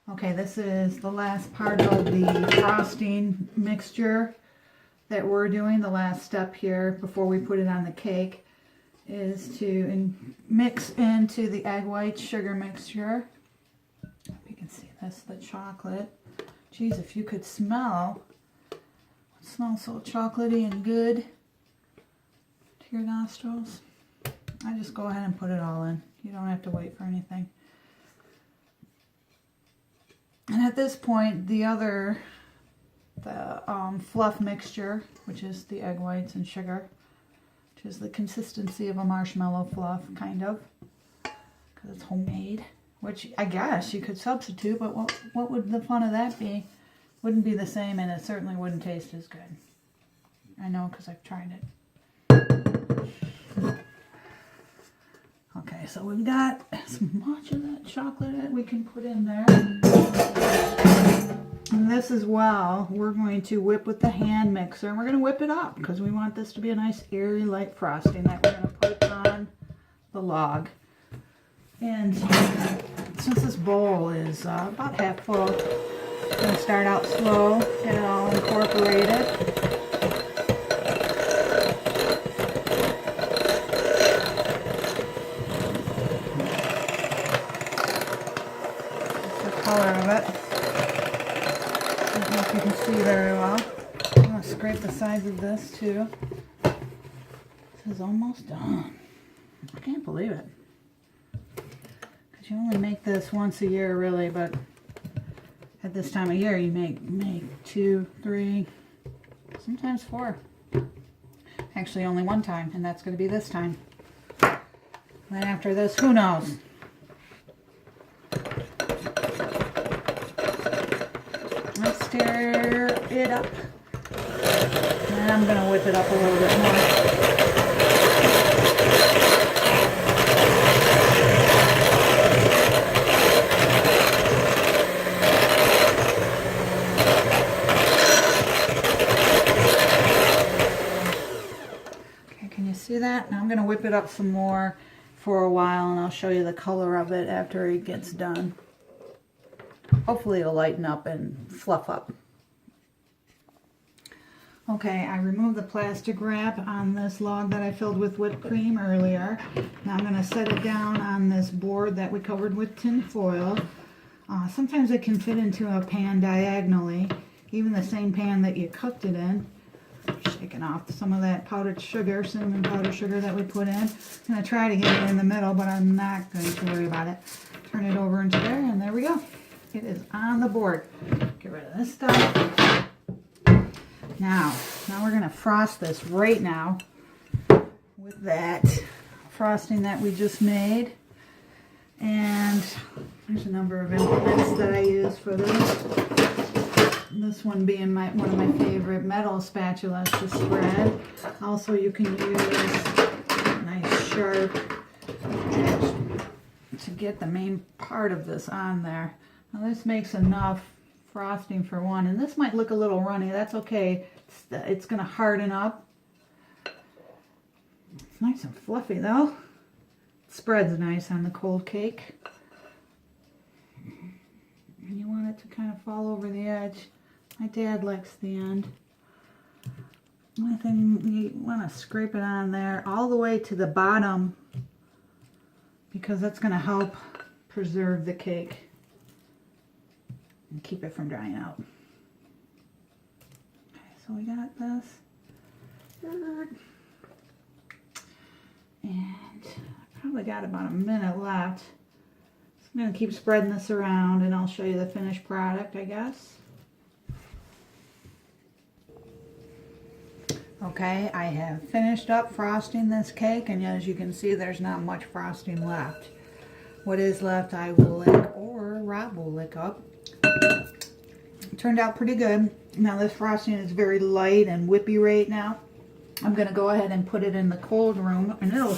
Okay, this is the last part of the frosting mixture that we're doing. The last step here before we put it on the cake is to mix into the egg white sugar mixture. If you can see this, the chocolate. Geez, if you could smell, it smells so chocolatey and good to your nostrils. I just go ahead and put it all in. You don't have to wait for anything. And at this point, the fluff mixture, which is the egg whites and sugar, which is the consistency of a marshmallow fluff, kind of, because it's homemade, which I guess you could substitute, but what would the fun of that be? Wouldn't be the same, and it certainly wouldn't taste as good. I know, because I've tried it. Okay, so we've got as much of that chocolate that we can put in there. And this as well, we're going to whip with the hand mixer. And we're going to whip it up because we want this to be a nice airy light frosting that we're going to put on the log. And since this bowl is about half full, I'm going to start out slow, get it all incorporated. Color of it. I don't know if you can see very well. I'm going to scrape the sides of this too. This is almost done. I can't believe it. Because you only make this once a year really, but at this time of year you make 2, 3, sometimes 4. Actually only one time, and that's going to be this time. Then after this, who knows? Stir it up, and I'm going to whip it up a little bit more. Okay, can you see that? Now I'm going to whip it up some more for a while, and I'll show you the color of it after it gets done. Hopefully it'll lighten up and fluff up. Okay, I removed the plastic wrap on this log that I filled with whipped cream earlier. Now I'm going to set it down on this board that we covered with tin foil. Sometimes it can fit into a pan diagonally, even the same pan that you cooked it in. Shaking off some of that powdered sugar, cinnamon powder sugar that we put in. I'm going to try to get it in the middle, but I'm not going to worry about it. Turn it over into there, and there we go. It is on the board. Get rid of this stuff. Now we're going to frost this right now with that frosting that we just made. And there's a number of implements that I use for this. This one being one of my favorite metal spatulas to spread. Also, you can use a nice sharp edge to get the main part of this on there. Now this makes enough frosting for one, and this might look a little runny. That's okay. It's going to harden up. It's nice and fluffy though. It spreads nice on the cold cake. And you want it to kind of fall over the edge. My dad likes the end. I think you want to scrape it on there all the way to the bottom because that's going to help preserve the cake and keep it from drying out. Okay, so we got this. And I probably got about a minute left. So I'm going to keep spreading this around and I'll show you the finished product, I guess. Okay, I have finished up frosting this cake, and as you can see, there's not much frosting left. What is left I will lick, or Rob will lick up. It turned out pretty good. Now this frosting is very light and whippy right now. I'm going to go ahead and put it in the cold room, and it'll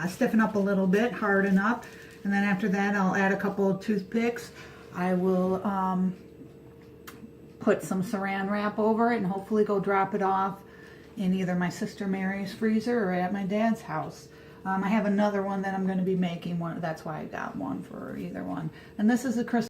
stiffen up a little bit, harden up. And then after that, I'll add a couple of toothpicks. I will put some saran wrap over it and hopefully go drop it off in either my sister Mary's freezer or at my dad's house. I have another one that I'm going to be making. That's why I got one for either one. And this is a Christmas